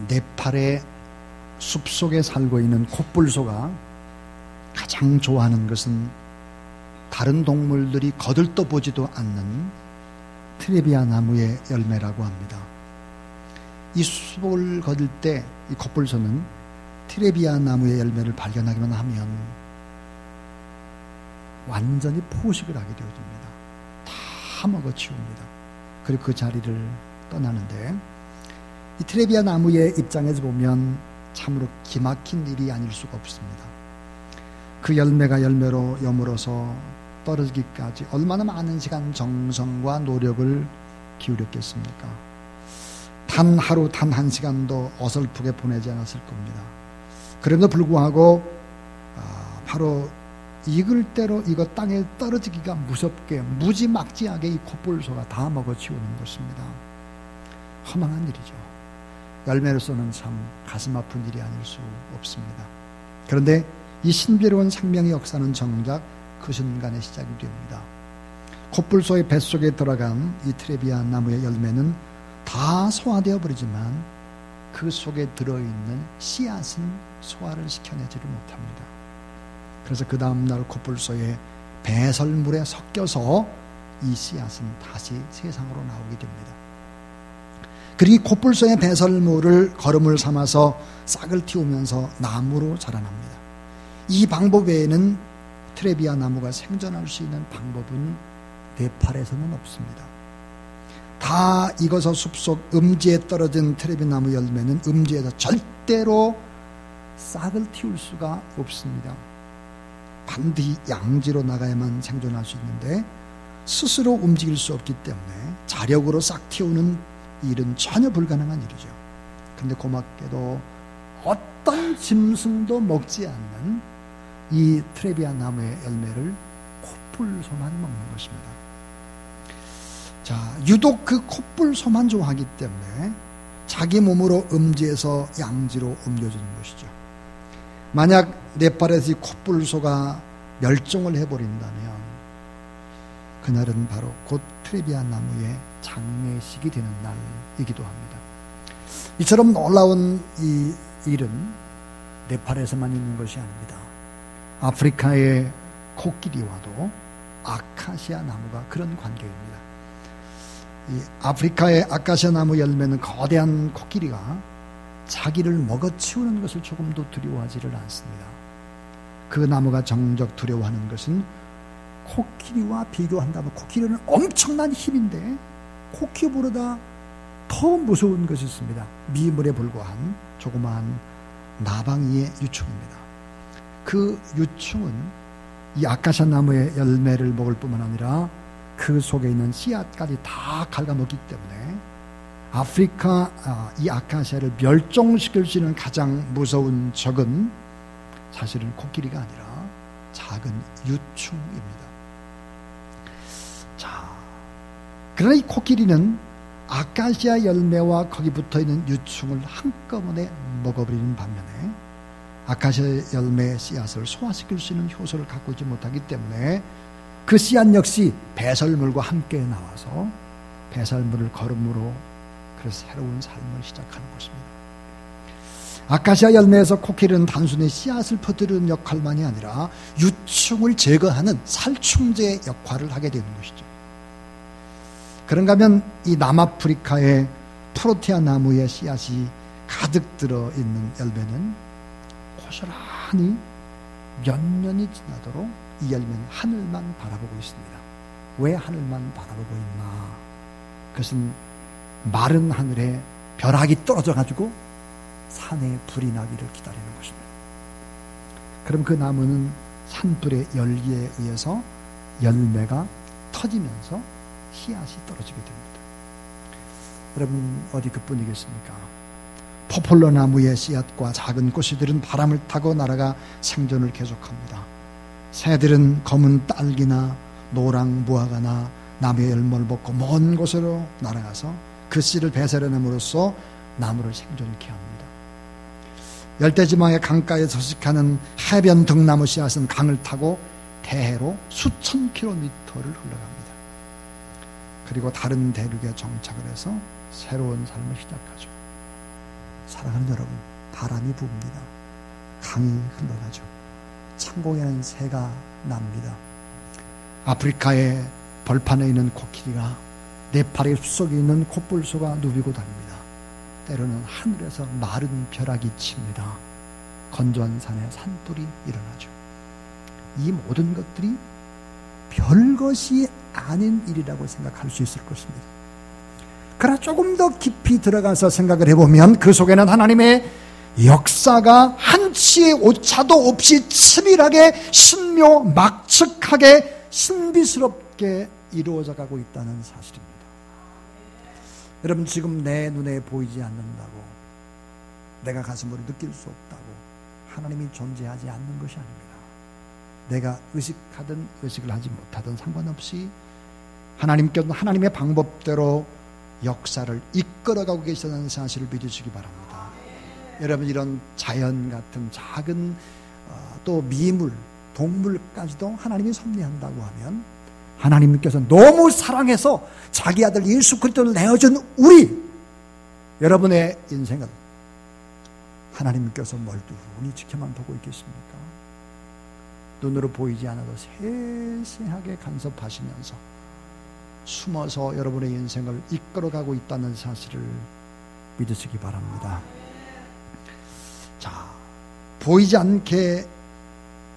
네팔의 숲속에 살고 있는 코뿔소가 가장 좋아하는 것은 다른 동물들이 거들떠보지도 않는 트레비아 나무의 열매라고 합니다. 이 숲을 거들 때 이 코뿔소는 트레비아 나무의 열매를 발견하기만 하면 완전히 포식을 하게 되어집니다. 다 먹어치웁니다. 그리고 그 자리를 떠나는데, 이 트레비아 나무의 입장에서 보면 참으로 기막힌 일이 아닐 수가 없습니다. 그 열매가 열매로 여물어서 떨어지기까지 얼마나 많은 시간, 정성과 노력을 기울였겠습니까? 단 하루, 단 한 시간도 어설프게 보내지 않았을 겁니다. 그럼에도 불구하고 바로 익을 대로 이거 땅에 떨어지기가 무섭게, 무지막지하게 이 코뿔소가 다 먹어치우는 것입니다. 허망한 일이죠. 열매로서는 참 가슴 아픈 일이 아닐 수 없습니다. 그런데 이 신비로운 생명의 역사는 정작 그 순간에 시작이 됩니다. 코뿔소의 뱃속에 들어간 이 트레비아 나무의 열매는 다 소화되어 버리지만 그 속에 들어있는 씨앗은 소화를 시켜내지를 못합니다. 그래서 그 다음날 코뿔소의 배설물에 섞여서 이 씨앗은 다시 세상으로 나오게 됩니다. 그리고 코뿔소의 배설물을 거름을 삼아서 싹을 틔우면서 나무로 자라납니다. 이 방법 외에는 트레비아 나무가 생존할 수 있는 방법은 네팔에서는 없습니다. 다 익어서 숲속 음지에 떨어진 트레비아 나무 열매는 음지에서 절대로 싹을 틔울 수가 없습니다. 반드시 양지로 나가야만 생존할 수 있는데 스스로 움직일 수 없기 때문에 자력으로 싹 틔우는 일은 전혀 불가능한 일이죠. 근데 고맙게도 어떤 짐승도 먹지 않는 이 트레비아 나무의 열매를 코뿔소만 먹는 것입니다. 자, 유독 그 코뿔소만 좋아하기 때문에 자기 몸으로 음지에서 양지로 옮겨주는 것이죠. 만약 네팔에서 이 코뿔소가 멸종을 해버린다면 그날은 바로 곧 트레비아 나무의 장례식이 되는 날이기도 합니다. 이처럼 놀라운 이 일은 네팔에서만 있는 것이 아닙니다. 아프리카의 코끼리와도 아카시아 나무가 그런 관계입니다. 이 아프리카의 아카시아 나무 열매는 거대한 코끼리가 자기를 먹어치우는 것을 조금도 두려워하지를 않습니다. 그 나무가 정작 두려워하는 것은 코끼리와 비교한다면 코끼리는 엄청난 힘인데 코끼리보다 더 무서운 것이 있습니다. 미물에 불과한 조그마한 나방이의 유충입니다. 그 유충은 이 아카시아 나무의 열매를 먹을 뿐만 아니라 그 속에 있는 씨앗까지 다 갉아먹기 때문에 아프리카 이 아카시아를 멸종시킬 수 있는 가장 무서운 적은 사실은 코끼리가 아니라 작은 유충입니다. 자, 그러나 이 코끼리는 아카시아 열매와 거기 붙어있는 유충을 한꺼번에 먹어버리는 반면에 아카시아 열매의 씨앗을 소화시킬 수 있는 효소를 갖고 있지 못하기 때문에 그 씨앗 역시 배설물과 함께 나와서 배설물을 거름으로 그래서 새로운 삶을 시작하는 것입니다. 아카시아 열매에서 코끼리는 단순히 씨앗을 퍼뜨리는 역할만이 아니라 유충을 제거하는 살충제 역할을 하게 되는 것이죠. 그런가 하면 이 남아프리카의 프로티아 나무의 씨앗이 가득 들어있는 열매는 고스란히 몇 년이 지나도록 이 열매는 하늘만 바라보고 있습니다. 왜 하늘만 바라보고 있나? 그것은 마른 하늘에 벼락이 떨어져가지고 산에 불이 나기를 기다리는 것입니다. 그럼 그 나무는 산불의 열기에 의해서 열매가 터지면서 씨앗이 떨어지게 됩니다. 여러분 어디 그뿐이겠습니까? 포폴러 나무의 씨앗과 작은 꽃이들은 바람을 타고 날아가 생존을 계속합니다. 새들은 검은 딸기나 노랑 무화과나 나무의 열매를 먹고 먼 곳으로 날아가서 그 씨를 배설해냄으로써 나무를 생존케 합니다. 열대지방의 강가에 서식하는 해변 등나무 씨앗은 강을 타고 대해로 수천 킬로미터를 흘러갑니다. 그리고 다른 대륙에 정착을 해서 새로운 삶을 시작하죠. 사랑하는 여러분, 바람이 붑니다. 강이 흘러가죠. 창공에는 새가 납니다. 아프리카의 벌판에 있는 코끼리가 네팔의 숲속에 있는 콧불소가 누비고 다닙니다. 때로는 하늘에서 마른 벼락이 칩니다. 건조한 산에 산불이 일어나죠. 이 모든 것들이 별것이 아닌 일이라고 생각할 수 있을 것입니다. 그러나 조금 더 깊이 들어가서 생각을 해보면 그 속에는 하나님의 역사가 한치의 오차도 없이 치밀하게 신묘막측하게 신비스럽게 이루어져 가고 있다는 사실입니다. 여러분, 지금 내 눈에 보이지 않는다고, 내가 가슴으로 느낄 수 없다고 하나님이 존재하지 않는 것이 아닙니다. 내가 의식하든 의식을 하지 못하든 상관없이 하나님께서는 하나님의 방법대로 역사를 이끌어가고 계시다는 사실을 믿으시기 바랍니다. 여러분, 이런 자연 같은 작은 또 미물, 동물까지도 하나님이 섭리한다고 하면 하나님께서 너무 사랑해서 자기 아들 예수 그리스도를 내어준 우리 여러분의 인생을 하나님께서 멀뚱히 지켜만 보고 있겠습니까? 눈으로 보이지 않아도 세세하게 간섭하시면서 숨어서 여러분의 인생을 이끌어가고 있다는 사실을 믿으시기 바랍니다. 자, 보이지 않게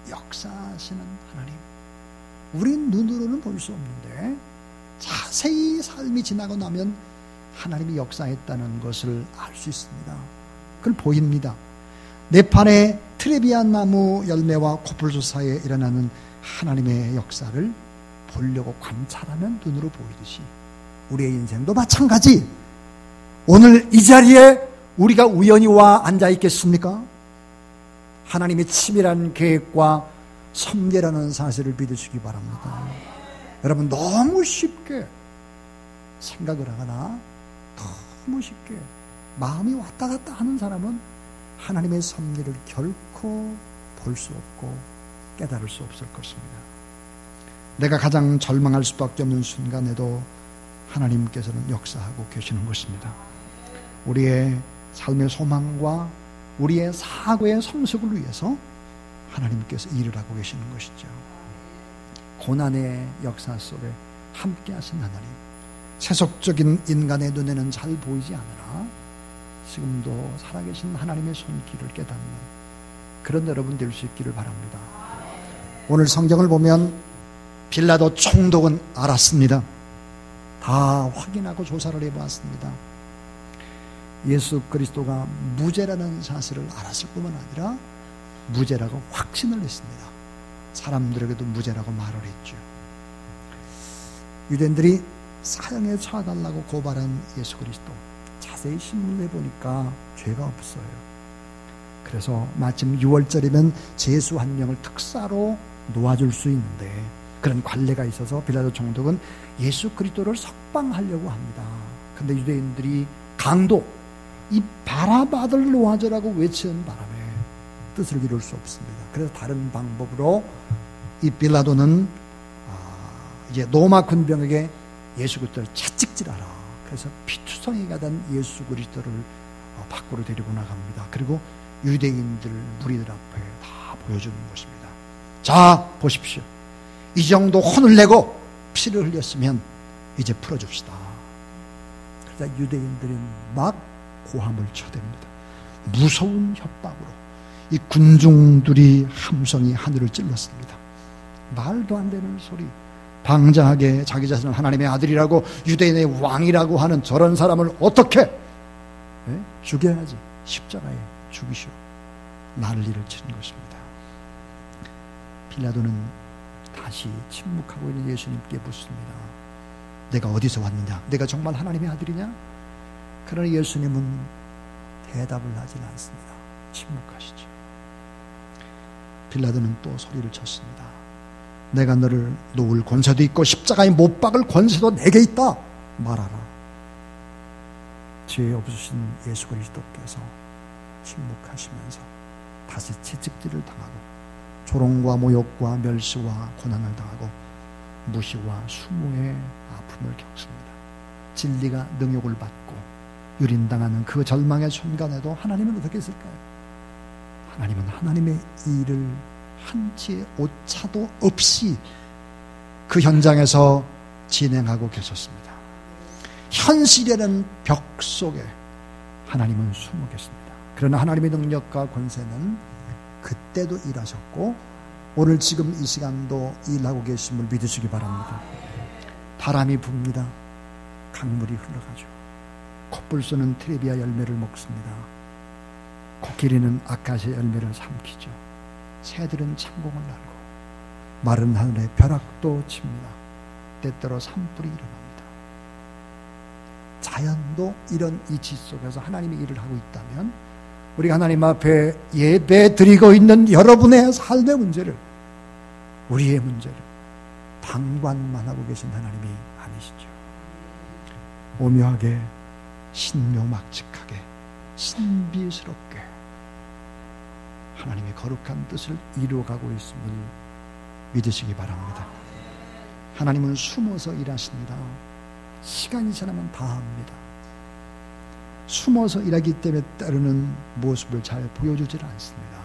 역사하시는 하나님, 우린 눈으로는 볼 수 없는데 자세히 삶이 지나고 나면 하나님이 역사했다는 것을 알 수 있습니다. 그걸 보입니다. 네팔의 트레비아 나무 열매와 코뿔소 사이에 일어나는 하나님의 역사를 보려고 관찰하면 눈으로 보이듯이 우리의 인생도 마찬가지. 오늘 이 자리에 우리가 우연히 와 앉아 있겠습니까? 하나님의 치밀한 계획과 섭리라는 사실을 믿으시기 바랍니다. 여러분, 너무 쉽게 생각을 하거나 너무 쉽게 마음이 왔다 갔다 하는 사람은 하나님의 섭리를 결코 볼 수 없고 깨달을 수 없을 것입니다. 내가 가장 절망할 수밖에 없는 순간에도 하나님께서는 역사하고 계시는 것입니다. 우리의 삶의 소망과 우리의 사고의 성숙을 위해서 하나님께서 일을 하고 계시는 것이죠. 고난의 역사 속에 함께 하신 하나님, 세속적인 인간의 눈에는 잘 보이지 않으나 지금도 살아계신 하나님의 손길을 깨닫는 그런 여러분 될 수 있기를 바랍니다. 오늘 성경을 보면 빌라도 총독은 알았습니다. 다 확인하고 조사를 해보았습니다. 예수 그리스도가 무죄라는 사실을 알았을 뿐만 아니라 무죄라고 확신을 했습니다. 사람들에게도 무죄라고 말을 했죠. 유대인들이 사형에 처하달라고 고발한 예수 그리스도, 자세히 신문을 해보니까 죄가 없어요. 그래서 마침 6월절이면 제수 한 명을 특사로 놓아줄 수 있는데 그런 관례가 있어서 빌라도 총독은 예수 그리스도를 석방하려고 합니다. 그런데 유대인들이 강도 이 바라바를 놓아주라고 외치는 바람에 뜻을 이룰 수 없습니다. 그래서 다른 방법으로 이 빌라도는 이제 로마 군병에게 예수 그리스도를 채찍질하라. 그래서 피투성이가 된 예수 그리스도를 밖으로 데리고 나갑니다. 그리고 유대인들 무리들 앞에 다 보여주는 것입니다. 자, 보십시오. 이 정도 혼을 내고 피를 흘렸으면 이제 풀어줍시다. 그러자 유대인들은 막 고함을 쳐댑니다. 무서운 협박으로 이 군중들이 함성이 하늘을 찔렀습니다. 말도 안 되는 소리. 방자하게 자기 자신을 하나님의 아들이라고 유대인의 왕이라고 하는 저런 사람을 어떻게 죽여야지, 십자가에 죽이시오. 난리를 치는 것입니다. 빌라도는 다시 침묵하고 있는 예수님께 묻습니다. 내가 어디서 왔느냐? 내가 정말 하나님의 아들이냐? 그러나 예수님은 대답을 하지 않습니다. 침묵하시죠. 빌라도는 또 소리를 쳤습니다. 내가 너를 놓을 권세도 있고 십자가에 못 박을 권세도 내게 있다. 말하라. 죄 없으신 예수 그리스도께서 침묵하시면서 다시 채찍질을 당하고 조롱과 모욕과 멸시와 고난을 당하고 무시와 수모의 아픔을 겪습니다. 진리가 능욕을 받고 유린당하는 그 절망의 순간에도 하나님은 어떻게 했을까요? 하나님은 하나님의 일을 한치의 오차도 없이 그 현장에서 진행하고 계셨습니다. 현실이라는 벽 속에 하나님은 숨어 계십니다. 그러나 하나님의 능력과 권세는 그때도 일하셨고 오늘 지금 이 시간도 일하고 계심을 믿으시기 바랍니다. 바람이 붑니다. 강물이 흘러가죠. 콧불소는 트레비아 열매를 먹습니다. 코끼리는 아카시아 열매를 삼키죠. 새들은 창공을 날고 마른 하늘에 벼락도 칩니다. 때때로 산불이 일어납니다. 자연도 이런 이치 속에서 하나님의 일을 하고 있다면 우리가 하나님 앞에 예배 드리고 있는 여러분의 삶의 문제를, 우리의 문제를 방관만 하고 계신 하나님이 아니시죠. 오묘하게 신묘막측하게 신비스럽게 하나님의 거룩한 뜻을 이루어가고 있음을 믿으시기 바랍니다. 하나님은 숨어서 일하십니다. 시간이 지나면 다 합니다. 숨어서 일하기 때문에 때로는 모습을 잘 보여주질 않습니다.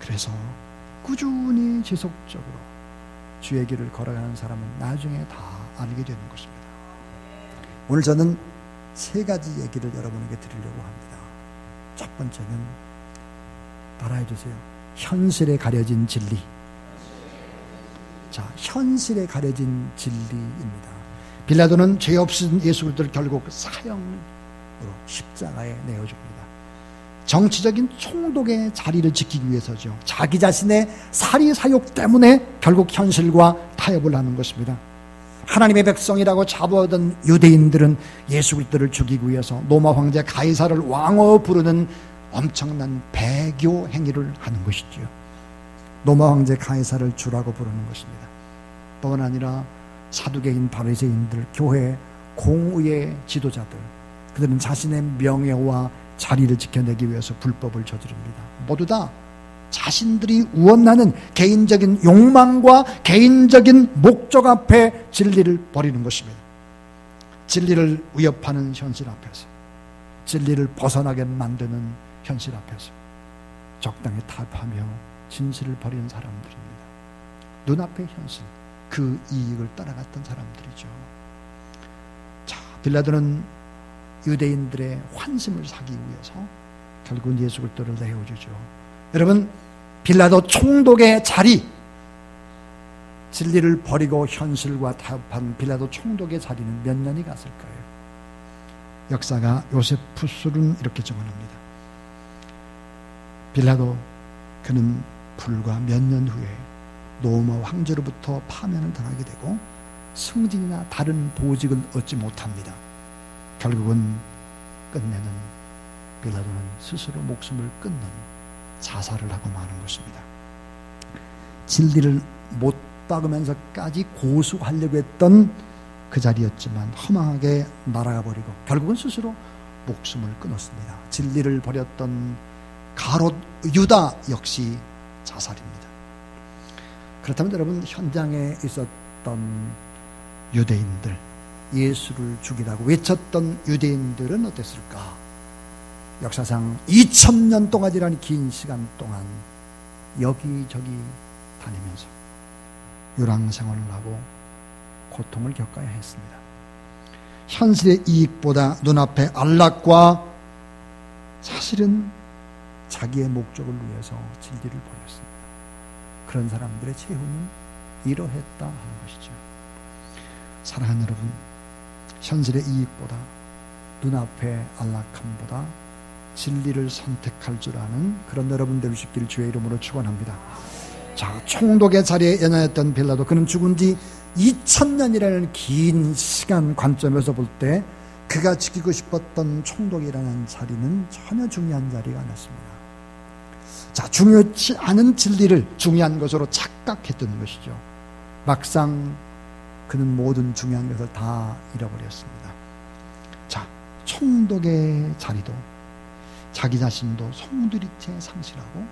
그래서 꾸준히 지속적으로 주의 길을 걸어가는 사람은 나중에 다 알게 되는 것입니다. 오늘 저는 세 가지 얘기를 여러분에게 드리려고 합니다. 첫 번째는 따라해 주세요. 현실에 가려진 진리. 자, 현실에 가려진 진리입니다. 빌라도는 죄 없으신 예수 그리스도를 결국 사형으로 십자가에 내어줍니다. 정치적인 총독의 자리를 지키기 위해서죠. 자기 자신의 사리 사욕 때문에 결국 현실과 타협을 하는 것입니다. 하나님의 백성이라고 자부하던 유대인들은 예수 그리스도를 죽이기 위해서 로마 황제 가이사를 왕으로 부르는 엄청난 배교 행위를 하는 것이지요. 로마 황제 가이사를 주라고 부르는 것입니다. 뿐만 아니라 사두개인 바리새인들, 교회 공의의 지도자들, 그들은 자신의 명예와 자리를 지켜내기 위해서 불법을 저지릅니다. 모두 다 자신들이 원하는 개인적인 욕망과 개인적인 목적 앞에 진리를 버리는 것입니다. 진리를 위협하는 현실 앞에서, 진리를 벗어나게 만드는 현실 앞에서 적당히 타협하며 진실을 버리는 사람들입니다. 눈앞의 현실, 그 이익을 따라갔던 사람들이죠. 자, 빌라도는 유대인들의 환심을 사기 위해서 결국은 예수 그리스도를 내어주죠. 여러분, 빌라도 총독의 자리, 진리를 버리고 현실과 타협한 빌라도 총독의 자리는 몇 년이 갔을까요? 역사가 요세푸스는 이렇게 정언합니다. 빌라도 그는 불과 몇 년 후에 로마 황제로부터 파면을 당하게 되고 승진이나 다른 보직을 얻지 못합니다. 결국은 끝내는 빌라도는 스스로 목숨을 끊는 자살을 하고 마는 것입니다. 진리를 못 박으면서까지 고수하려고 했던 그 자리였지만 허망하게 날아가 버리고 결국은 스스로 목숨을 끊었습니다. 진리를 버렸던 가롯 유다 역시 자살입니다. 그렇다면 여러분, 현장에 있었던 유대인들, 예수를 죽이라고 외쳤던 유대인들은 어땠을까? 역사상 2000년 동안이라는 긴 시간 동안 여기저기 다니면서 유랑생활을 하고 고통을 겪어야 했습니다. 현실의 이익보다 눈앞의 안락과 사실은 자기의 목적을 위해서 진리를 버렸습니다. 그런 사람들의 최후는 이러했다 하는 것이죠. 사랑하는 여러분, 현실의 이익보다 눈앞의 안락함보다 진리를 선택할 줄 아는 그런 여러분 되시길 주의 이름으로 축원합니다. 자, 총독의 자리에 연연했던 빌라도, 그는 죽은 지 2000년이라는 긴 시간 관점에서 볼 때 그가 지키고 싶었던 총독이라는 자리는 전혀 중요한 자리가 아니었습니다. 자, 중요치 않은 진리를 중요한 것으로 착각했던 것이죠. 막상 그는 모든 중요한 것을 다 잃어버렸습니다. 자, 총독의 자리도 자기 자신도 송두리째 상실하고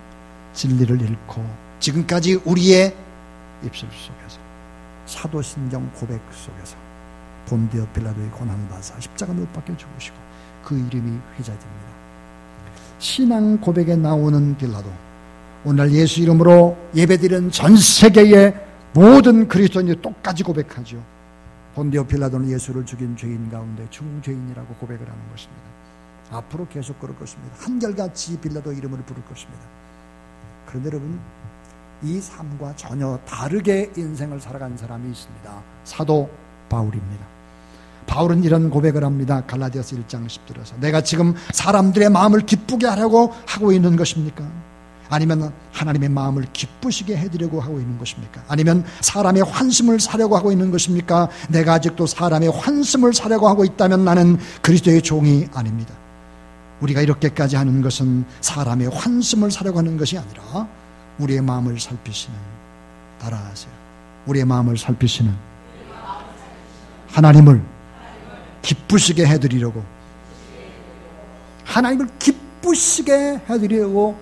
진리를 잃고 지금까지 우리의 입술 속에서 사도신경 고백 속에서 본디오 빌라도의 고난받아 십자가 못 박혀 죽으시고 그 이름이 회자됩니다. 신앙 고백에 나오는 빌라도, 오늘 예수 이름으로 예배드리는 전 세계의 모든 그리스도인이 똑같이 고백하죠. 본디오 빌라도는 예수를 죽인 죄인 가운데 중죄인이라고 고백을 하는 것입니다. 앞으로 계속 그럴 것입니다. 한결같이 빌라도 이름을 부를 것입니다. 그런데 여러분, 이 삶과 전혀 다르게 인생을 살아간 사람이 있습니다. 사도 바울입니다. 바울은 이런 고백을 합니다. 갈라디아서 1장 10절에서 내가 지금 사람들의 마음을 기쁘게 하려고 하고 있는 것입니까? 아니면 하나님의 마음을 기쁘시게 해드리려고 하고 있는 것입니까? 아니면 사람의 환심을 사려고 하고 있는 것입니까? 내가 아직도 사람의 환심을 사려고 하고 있다면 나는 그리스도의 종이 아닙니다. 우리가 이렇게까지 하는 것은 사람의 환심을 사려고 하는 것이 아니라 우리의 마음을 살피시는, 따라하세요, 우리의 마음을 살피시는 하나님을 기쁘시게 해드리려고, 하나님을 기쁘시게 해드리려고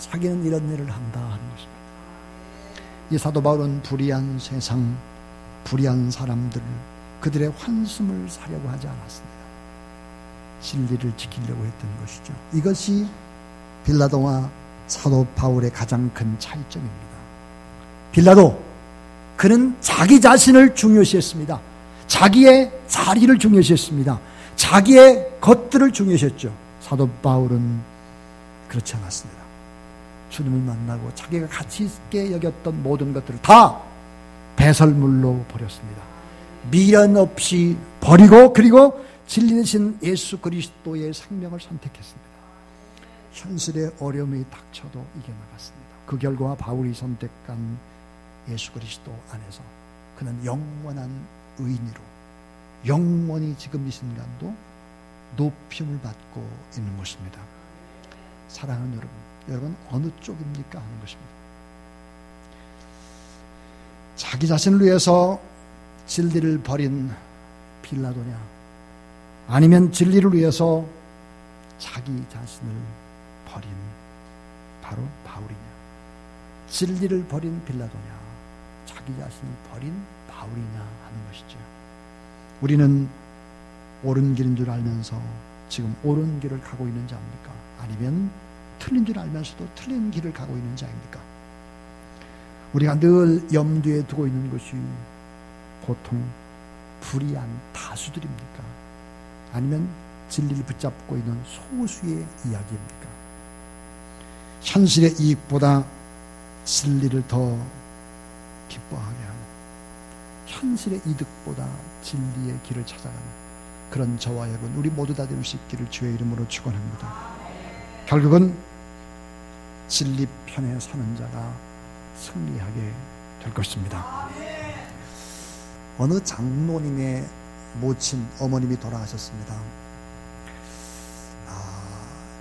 자기는 이런 일을 한다 하는 것입니다. 이 사도 바울은 불의한 세상, 불의한 사람들, 그들의 환심을 사려고 하지 않았습니다. 진리를 지키려고 했던 것이죠. 이것이 빌라도와 사도 바울의 가장 큰 차이점입니다. 빌라도, 그는 자기 자신을 중요시했습니다. 자기의 자리를 중요시했습니다. 자기의 것들을 중요시했죠. 사도 바울은 그렇지 않았습니다. 주님을 만나고 자기가 가치 있게 여겼던 모든 것들을 다 배설물로 버렸습니다. 미련 없이 버리고, 그리고 진리이신 예수 그리스도의 생명을 선택했습니다. 현실의 어려움이 닥쳐도 이겨나갔습니다. 그 결과 바울이 선택한 예수 그리스도 안에서 그는 영원한 의인으로 영원히 지금 이 순간도 높임을 받고 있는 것입니다. 사랑하는 여러분 어느 쪽입니까 하는 것입니다. 자기 자신을 위해서 진리를 버린 빌라도냐, 아니면 진리를 위해서 자기 자신을 버린 바로 바울이냐? 진리를 버린 빌라도냐, 자기 자신을 버린 바울이냐 하는 것이죠. 우리는 옳은 길인 줄 알면서 지금 옳은 길을 가고 있는 자입니까? 아니면 틀린 줄 알면서도 틀린 길을 가고 있는 자입니까? 우리가 늘 염두에 두고 있는 것이 보통 불의한 다수들입니까? 아니면 진리를 붙잡고 있는 소수의 이야기입니까? 현실의 이익보다 진리를 더 기뻐하게 하고 현실의 이득보다 진리의 길을 찾아가는 그런 저와 여러분, 우리 모두 다 될 수 있기를 주의 이름으로 축원합니다. 결국은 진리 편에 서는 자가 승리하게 될 것입니다. 어느 장로님의 모친 어머님이 돌아가셨습니다.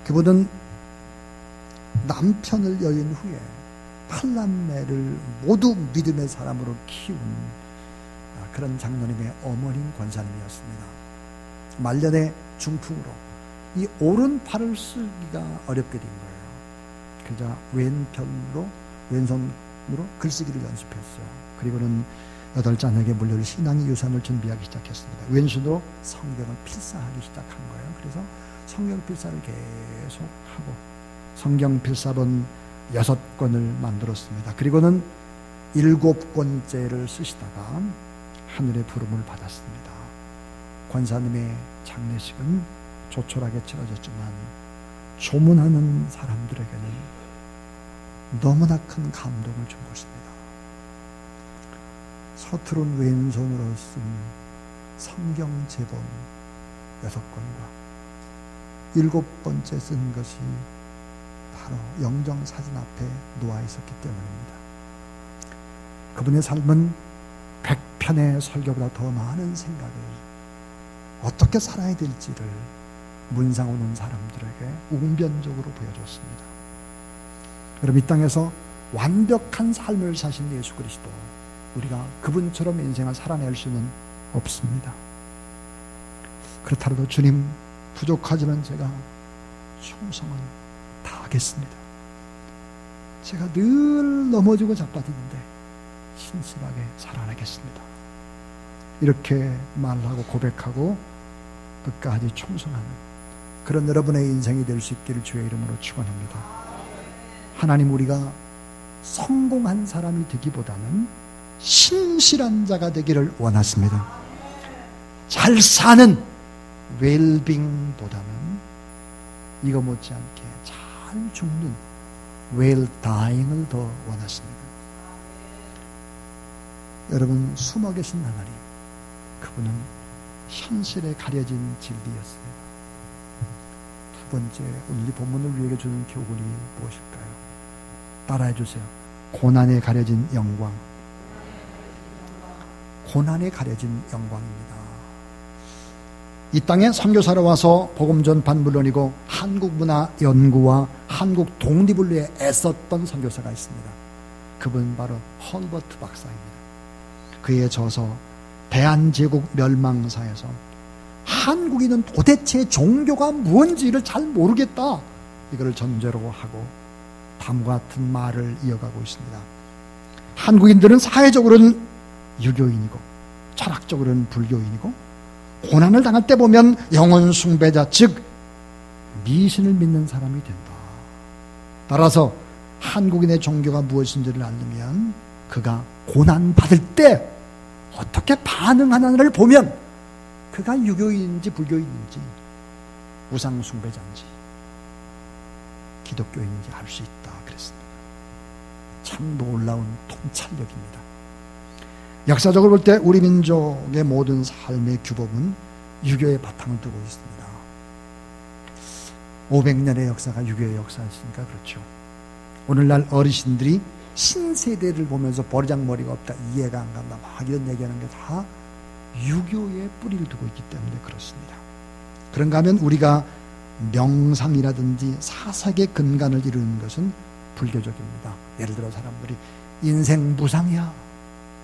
그분은 남편을 여인 후에 8남매를 모두 믿음의 사람으로 키운 그런 장로님의 어머님 권사님이었습니다. 말년의 중풍으로 이 오른팔을 쓰기가 어렵게 된 거예요. 그러자 왼손으로 글쓰기를 연습했어요. 그리고는 8자녀에게 물려줄 신앙의 유산을 준비하기 시작했습니다. 왼손으로 성경을 필사하기 시작한 거예요. 그래서 성경 필사를 계속 하고 성경 필사본 6권을 만들었습니다. 그리고는 7권째를 쓰시다가 하늘의 부름을 받았습니다. 권사님의 장례식은 조촐하게 치러졌지만 조문하는 사람들에게는 너무나 큰 감동을 준 것입니다. 서투른 왼손으로 쓴 성경 제본 6권과 7번째 쓴 것이 바로 영정사진 앞에 놓아 있었기 때문입니다. 그분의 삶은 100편의 설교보다 더 많은 생각을 어떻게 살아야 될지를 문상 오는 사람들에게 웅변적으로 보여줬습니다. 여러분, 이 땅에서 완벽한 삶을 사신 예수 그리스도, 우리가 그분처럼 인생을 살아낼 수는 없습니다. 그렇다고 주님, 부족하지만 제가 충성을 다하겠습니다. 제가 늘 넘어지고 자빠지는데 신실하게 살아내겠습니다. 이렇게 말하고 고백하고 끝까지 충성하는 그런 여러분의 인생이 될 수 있기를 주의 이름으로 축원합니다. 하나님, 우리가 성공한 사람이 되기보다는 신실한 자가 되기를 원하십니다. 잘 사는 웰빙보다는 이거 못지않게 잘 죽는 웰다잉을 더 원하십니다. 여러분, 숨어 계신 하나님, 그분은 현실에 가려진 진리였습니다. 두 번째, 오늘 이 본문을 우리에게 주는 교훈이 무엇일까요? 따라해 주세요. 고난에 가려진 영광. 고난에 가려진 영광입니다. 이 땅에 선교사로 와서 복음 전파는 물론이고 한국 문화 연구와 한국 독립을 위해 애썼던 선교사가 있습니다. 그분 바로 헐버트 박사입니다. 그의 저서 대한제국 멸망사에서 한국인은 도대체 종교가 무엇인지를 잘 모르겠다, 이걸 전제로 하고 다음과 같은 말을 이어가고 있습니다. 한국인들은 사회적으로는 유교인이고 철학적으로는 불교인이고 고난을 당할 때 보면 영혼 숭배자, 즉 미신을 믿는 사람이 된다. 따라서 한국인의 종교가 무엇인지를 알려면 그가 고난받을 때 어떻게 반응하는지를 보면 그가 유교인인지 불교인인지 우상 숭배자인지 기독교인인지 알 수 있다 그랬습니다. 참 놀라운 통찰력입니다. 역사적으로 볼 때 우리 민족의 모든 삶의 규범은 유교의 바탕을 두고 있습니다. 500년의 역사가 유교의 역사였으니까 그렇죠. 오늘날 어르신들이 신세대를 보면서 버르장머리가 없다, 이해가 안 간다, 막 이런 얘기하는 게 다 유교의 뿌리를 두고 있기 때문에 그렇습니다. 그런가 하면 우리가 명상이라든지 사색의 근간을 이루는 것은 불교적입니다. 예를 들어 사람들이 인생 무상이야,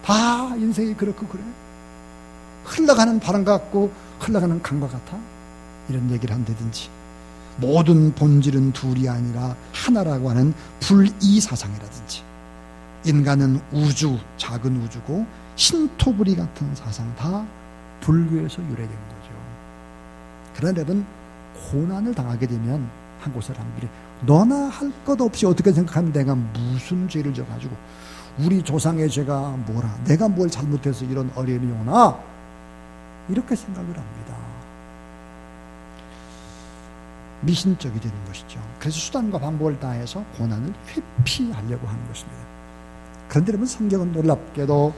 다 인생이 그렇고 그래, 흘러가는 바람 같고 흘러가는 강과 같아, 이런 얘기를 한다든지 모든 본질은 둘이 아니라 하나라고 하는 불이사상이라든지 인간은 우주, 작은 우주고 신토부리 같은 사상, 다 불교에서 유래된 거죠. 그러나 여러분, 고난을 당하게 되면 한국 사람들이 너나 할 것 없이 어떻게 생각하면 내가 무슨 죄를 져가지고 우리 조상의 죄가 뭐라, 내가 뭘 잘못해서 이런 어려움이 오나, 이렇게 생각을 합니다. 미신적이 되는 것이죠. 그래서 수단과 방법을 다해서 고난을 회피하려고 하는 것입니다. 그런데 여러분, 성경은 놀랍게도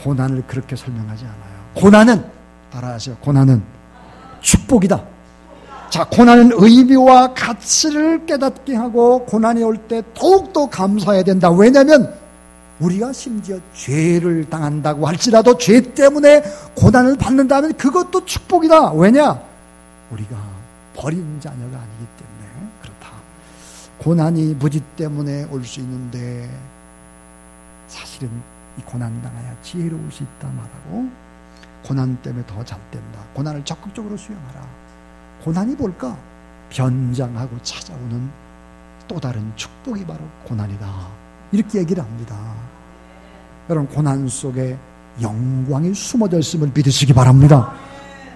고난을 그렇게 설명하지 않아요. 고난은, 따라하세요, 고난은 축복이다. 자, 고난은 의미와 가치를 깨닫게 하고 고난이 올 때 더욱더 감사해야 된다. 왜냐하면 우리가 심지어 죄를 당한다고 할지라도 죄 때문에 고난을 받는다면 그것도 축복이다. 왜냐? 우리가 버린 자녀가 아니기 때문에 그렇다. 고난이 무지 때문에 올 수 있는데 사실은 이 고난 당해야 지혜로울 수 있다 말하고, 고난 때문에 더 잘 된다. 고난을 적극적으로 수용하라. 고난이 뭘까? 변장하고 찾아오는 또 다른 축복이 바로 고난이다. 이렇게 얘기를 합니다. 여러분, 고난 속에 영광이 숨어져 있음을 믿으시기 바랍니다.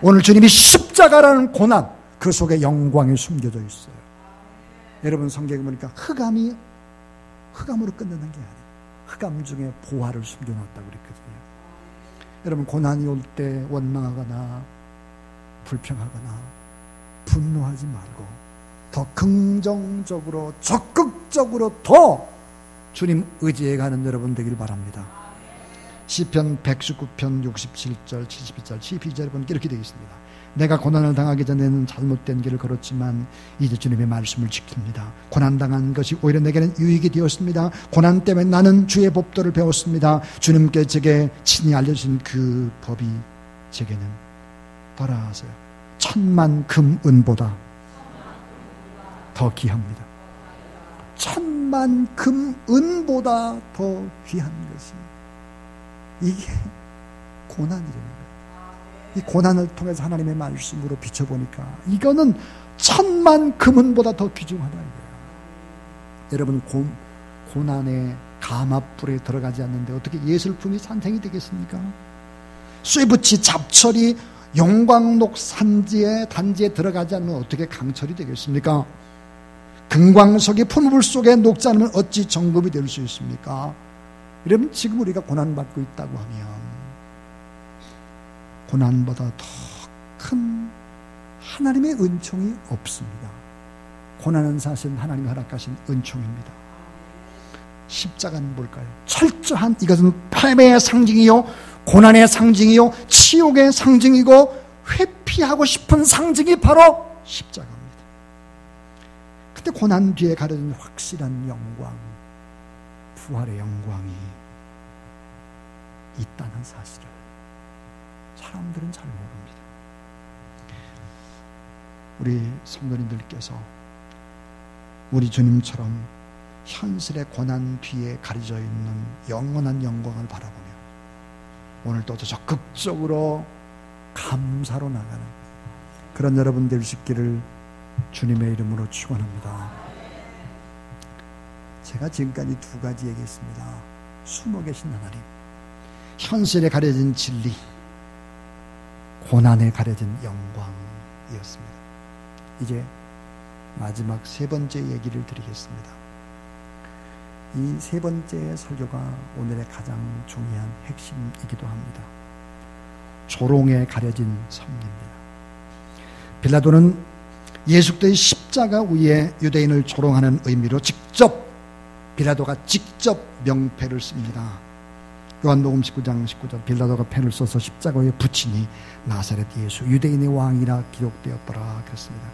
오늘 주님이 십자가라는 고난, 그 속에 영광이 숨겨져 있어요. 여러분, 성경에 보니까 흑암으로 끝내는 게 아니에요. 흑암 중에 보화를 숨겨놨다고 그랬거든요. 여러분, 고난이 올 때 원망하거나 불평하거나 분노하지 말고 더 긍정적으로, 적극적으로 더 주님 의지해 가는 여러분 되길 바랍니다. 시편 119편 67절 72절 72절에 보니까 이렇게 되어 있습니다. 내가 고난을 당하기 전에는 잘못된 길을 걸었지만 이제 주님의 말씀을 지킵니다. 고난당한 것이 오히려 내게는 유익이 되었습니다. 고난 때문에 나는 주의 법도를 배웠습니다. 주님께 제게 친히 알려주신 그 법이 제게는, 따라하세요, 천만 금 은보다 더 귀합니다. 천만 금 은보다 더 귀한 것이 이게 고난이라는 거예요. 이 고난을 통해서 하나님의 말씀으로 비춰보니까 이거는 천만 금은보다 더 귀중하다 이거예요. 여러분, 고난의 가마불에 들어가지 않는데 어떻게 예술품이 산생이 되겠습니까? 쇠붙이, 잡철이 영광록 단지에 들어가지 않으면 어떻게 강철이 되겠습니까? 금광석이 풀물 속에 녹지 않으면 어찌 정금이 될 수 있습니까? 여러분, 지금 우리가 고난받고 있다고 하면 고난보다 더 큰 하나님의 은총이 없습니다. 고난은 사실 하나님이 허락하신 은총입니다. 십자가는 뭘까요? 철저한, 이것은 패배의 상징이요, 고난의 상징이요, 치욕의 상징이고 회피하고 싶은 상징이 바로 십자가입니다. 근데 고난 뒤에 가려진 확실한 영광, 부활의 영광이 있다는 사실을 사람들은 잘 모릅니다. 우리 성도님들께서 우리 주님처럼 현실의 고난 뒤에 가려져 있는 영원한 영광을 바라보며 오늘도 적극적으로 감사로 나가는 그런 여러분 될 수 있기를 주님의 이름으로 축원합니다. 제가 지금까지 두 가지 얘기했습니다. 숨어 계신 하나님, 현실에 가려진 진리, 고난에 가려진 영광이었습니다. 이제 마지막 세 번째 얘기를 드리겠습니다. 이 세 번째 설교가 오늘의 가장 중요한 핵심이기도 합니다. 조롱에 가려진 섭리입니다. 빌라도는 예수 그리스도의 십자가 위에 유대인을 조롱하는 의미로 빌라도가 직접 명패를 씁니다. 요한복음 19장 19절, 빌라도가 펜을 써서 십자가 위에 붙이니 나사렛 예수 유대인의 왕이라 기록되었더라 그랬습니다.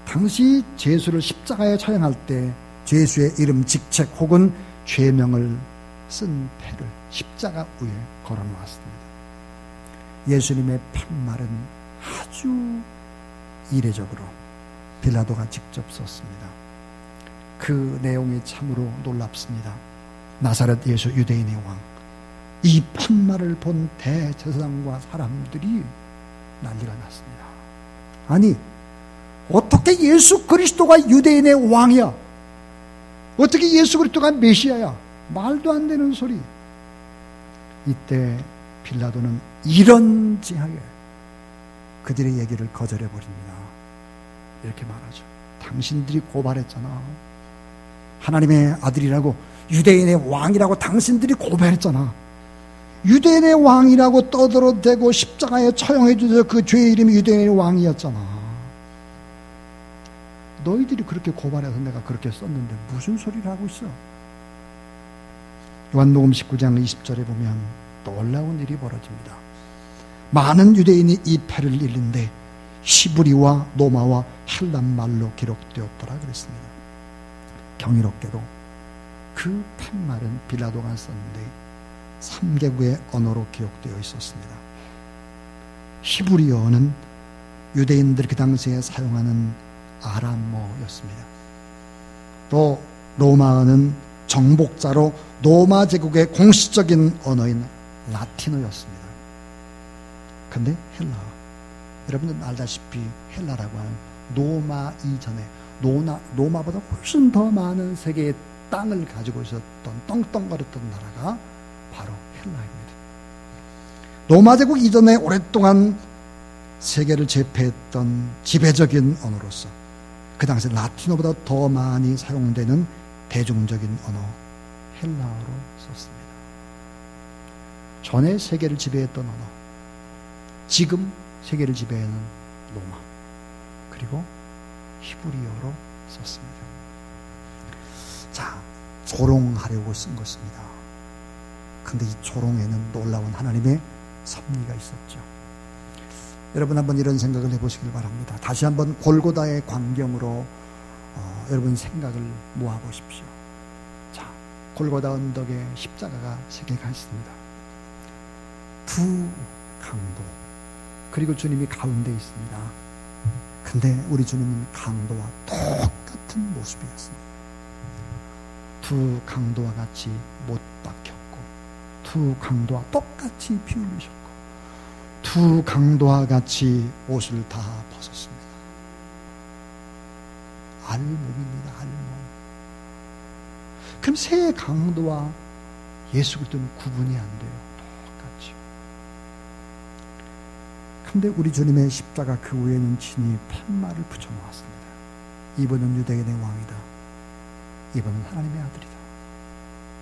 당시 죄수를 십자가에 처형할 때 죄수의 이름, 직책 혹은 죄명을 쓴 패를 십자가 위에 걸어놓았습니다. 예수님의 팻말은 아주 이례적으로 빌라도가 직접 썼습니다. 그 내용이 참으로 놀랍습니다. 나사렛 예수 유대인의 왕, 이 팻말을 본 대제사장과 사람들이 난리가 났습니다. 아니, 어떻게 예수 그리스도가 유대인의 왕이야? 어떻게 예수 그리스도가 메시아야? 말도 안 되는 소리. 이때 빌라도는 이런지하게 그들의 얘기를 거절해버립니다. 이렇게 말하죠. 당신들이 고발했잖아. 하나님의 아들이라고, 유대인의 왕이라고 당신들이 고발했잖아. 유대인의 왕이라고 떠들어대고 십자가에 처형해 주셔서 그 죄의 이름이 유대인의 왕이었잖아. 너희들이 그렇게 고발해서 내가 그렇게 썼는데 무슨 소리를 하고 있어? 요한복음 19장 20절에 보면 놀라운 일이 벌어집니다. 많은 유대인이 이 패를 읽는데 히브리와 로마와 헬란 말로 기록되었더라 그랬습니다. 경이롭게도 그 팻말은 빌라도가 썼는데 3개국의 언어로 기록되어 있었습니다. 히브리어는 유대인들이 그 당시에 사용하는 아람어였습니다. 또 로마어는 정복자로 로마 제국의 공식적인 언어인 라틴어였습니다. 근데 헬라어, 여러분들 알다시피 헬라라고 하는 로마 이전에 로마보다 훨씬 더 많은 세계의 땅을 가지고 있었던 떵떵거렸던 나라가 바로 헬라입니다. 로마 제국 이전에 오랫동안 세계를 제패했던 지배적인 언어로서 그 당시 라틴어보다 더 많이 사용되는 대중적인 언어 헬라어로 썼습니다. 전에 세계를 지배했던 언어, 지금 세계를 지배하는 로마, 그리고 히브리어로 썼습니다. 자, 조롱하려고 쓴 것입니다. 근데 이 조롱에는 놀라운 하나님의 섭리가 있었죠. 여러분 한번 이런 생각을 해보시길 바랍니다. 다시 한번 골고다의 광경으로 여러분 생각을 모아보십시오. 자, 골고다 언덕에 십자가가 세 개가 있습니다. 두 강도, 그리고 주님이 가운데 있습니다. 근데 우리 주님은 강도와 똑같은 모습이었습니다. 두 강도와 같이 못 박혔고, 두 강도와 똑같이 피 흘리셨고, 두 강도와 같이 옷을 다 벗었습니다. 알몸입니다. 알몸. 그럼 세 강도와 예수 그리스도는 구분이 안 돼요. 똑같죠. 근데 우리 주님의 십자가 그 위에는 친히 팻말을 붙여놓았습니다. 이분은 유대인의 왕이다. 이분은 하나님의 아들이다.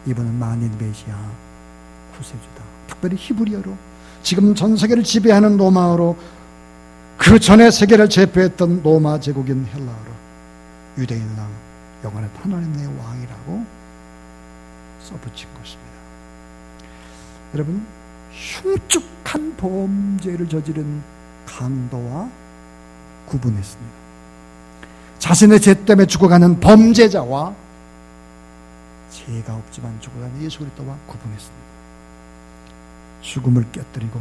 이분은 만인 메시아 구세주다. 특별히 히브리어로, 지금 전 세계를 지배하는 로마어로, 그 전에 세계를 제패했던 로마 제국인 헬라어로 유대인의 왕, 영원한 하나님의 왕이라고 써붙인 것입니다. 여러분, 흉측한 범죄를 저지른 강도와 구분했습니다. 자신의 죄 때문에 죽어가는 범죄자와 죄가 없지만 죽어가는 예수 그리스도와 구분했습니다. 죽음을 깨뜨리고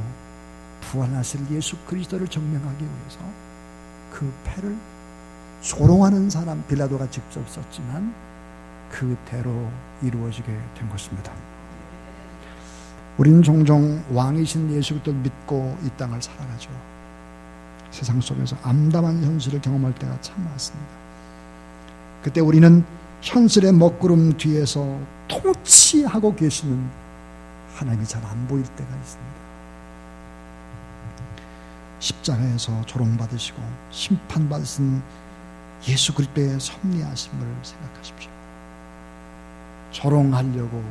부활하실 예수 그리스도를 증명하기 위해서 그 패를 조롱하는 사람 빌라도가 직접 썼지만 그대로 이루어지게 된 것입니다. 우리는 종종 왕이신 예수 그리스도를 믿고 이 땅을 살아가죠. 세상 속에서 암담한 현실을 경험할 때가 참 많습니다. 그때 우리는 현실의 먹구름 뒤에서 통치하고 계시는 하나님이 잘 안 보일 때가 있습니다. 십자가에서 조롱받으시고 심판받으신 예수 그리스도의 섭리하심을 생각하십시오. 조롱하려고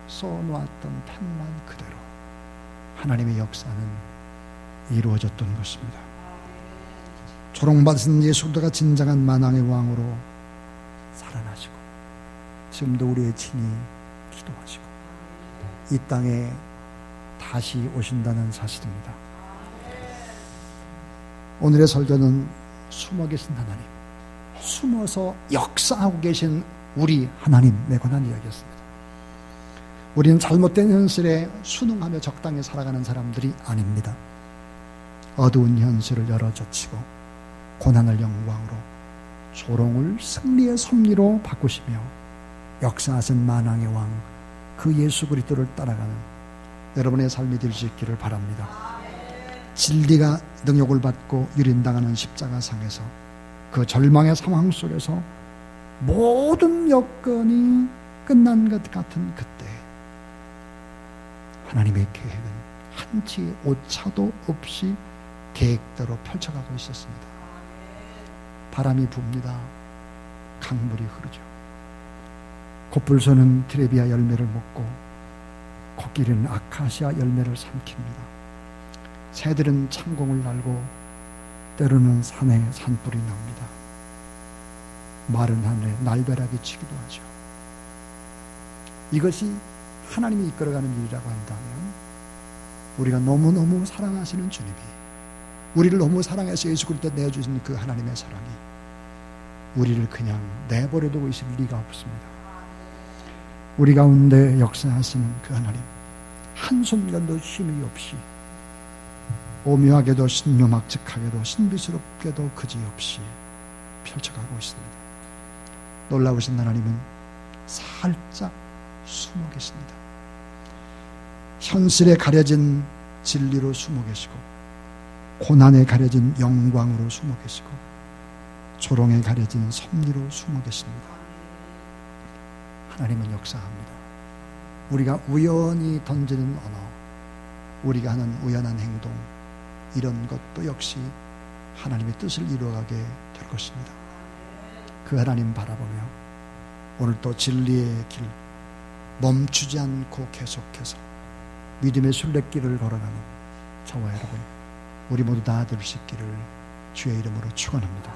써놓았던 펜만 그대로 하나님의 역사는 이루어졌던 것입니다. 조롱받으신 예수 그리스도가 진정한 만왕의 왕으로 살아나시고 지금도 우리의 친히 기도하시고 이 땅에 다시 오신다는 사실입니다. 오늘의 설교는 숨어 계신 하나님, 숨어서 역사하고 계신 우리 하나님에 관한 이야기였습니다. 우리는 잘못된 현실에 순응하며 적당히 살아가는 사람들이 아닙니다. 어두운 현실을 열어젖히고 고난을 영광으로, 조롱을 승리의 섭리로 바꾸시며 역사하신 만왕의 왕, 그 예수 그리스도를 따라가는 여러분의 삶이 될 수 있기를 바랍니다. 진리가 능욕을 받고 유린당하는 십자가상에서 그 절망의 상황 속에서 모든 여건이 끝난 것 같은 그때 하나님의 계획은 한치의 오차도 없이 계획대로 펼쳐가고 있었습니다. 바람이 붑니다. 강물이 흐르죠. 곱불소는 트레비아 열매를 먹고 코끼리는 아카시아 열매를 삼킵니다. 새들은 창공을 날고 때로는 산에 산불이 납니다. 마른 하늘에 날벼락이 치기도 하죠. 이것이 하나님이 이끌어가는 일이라고 한다면 우리가 너무너무 사랑하시는 주님이, 우리를 너무 사랑해서 예수 그리스도 내어주신 그 하나님의 사랑이 우리를 그냥 내버려 두고 있을 리가 없습니다. 우리 가운데 역사하시는 그 하나님, 한순간도 쉼이 없이 오묘하게도 신묘막측하게도 신비스럽게도 그지없이 펼쳐가고 있습니다. 놀라우신 하나님은 살짝 숨어 계십니다. 현실에 가려진 진리로 숨어 계시고, 고난에 가려진 영광으로 숨어 계시고, 조롱에 가려진 섭리로 숨어 계십니다. 하나님은 역사합니다. 우리가 우연히 던지는 언어, 우리가 하는 우연한 행동, 이런 것도 역시 하나님의 뜻을 이루어가게 될 것입니다. 그 하나님 바라보며 오늘도 진리의 길 멈추지 않고 계속해서 믿음의 순례길을 걸어가는 저와 여러분, 우리 모두 다 될 수 있기를 주의 이름으로 축원합니다.